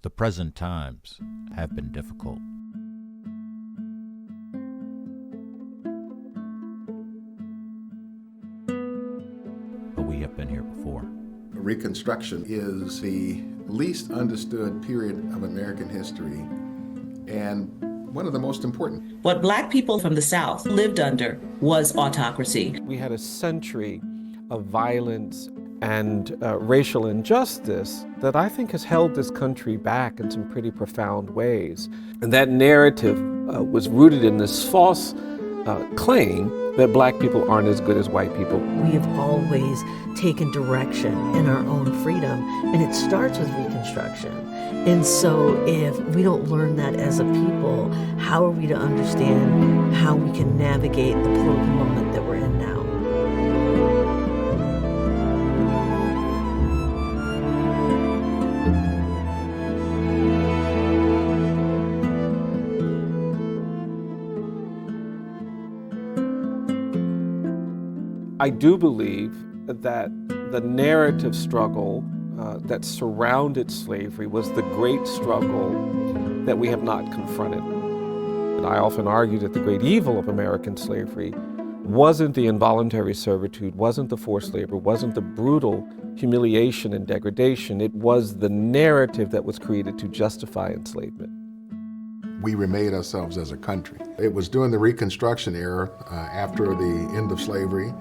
The present times have been difficult. But we have been here before. Reconstruction is the least understood period of American history and one of the most important. What Black people from the South lived under was autocracy. We had a century of violence and racial injustice that I think has held this country back in some pretty profound ways. And that narrative was rooted in this false claim that Black people aren't as good as white people. We have always taken direction in our own freedom, and it starts with Reconstruction. And so if we don't learn that as a people, how are we to understand how we can navigate the political moment that we're in now? I do believe that the narrative struggle that surrounded slavery was the great struggle that we have not confronted. And I often argue that the great evil of American slavery wasn't the involuntary servitude, wasn't the forced labor, wasn't the brutal humiliation and degradation. It was the narrative that was created to justify enslavement. We remade ourselves as a country. It was during the Reconstruction era, after the end of slavery,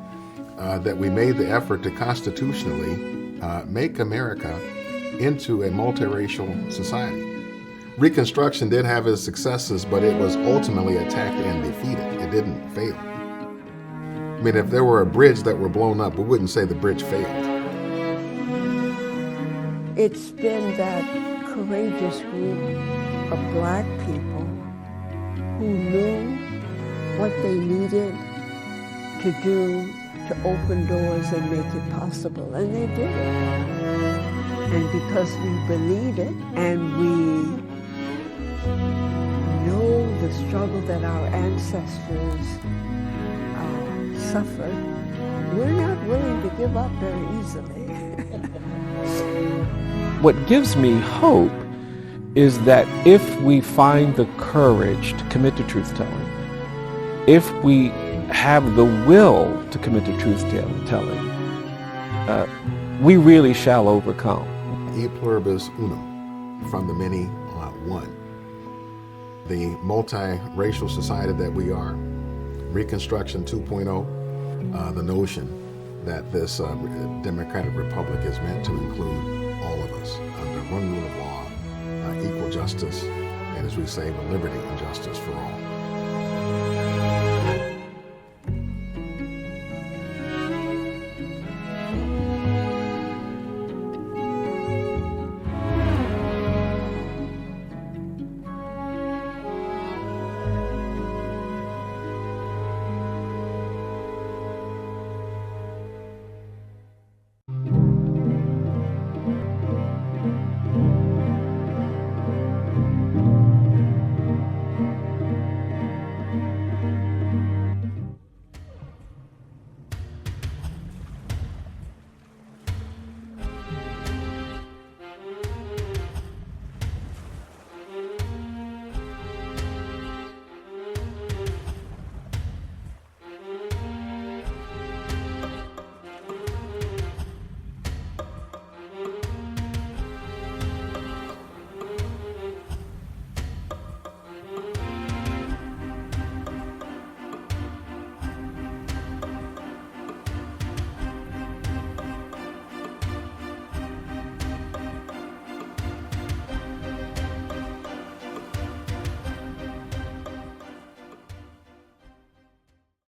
that we made the effort to constitutionally make America into a multiracial society. Reconstruction did have its successes, but it was ultimately attacked and defeated. It didn't fail. I mean, if there were a bridge that were blown up, we wouldn't say the bridge failed. It's been that courageous group of Black people who knew what they needed to do to open doors and make it possible, and they did it. And because we believe it and we know the struggle that our ancestors suffered, we're not willing to give up very easily. What gives me hope is that if we find the courage to commit to truth-telling, if we have the will to commit to truth-telling, we really shall overcome. E pluribus unum, from the many, one. The multiracial society that we are, Reconstruction 2.0, the notion that this democratic republic is meant to include all of us under one rule of law, equal justice, and as we say, the liberty and justice for all.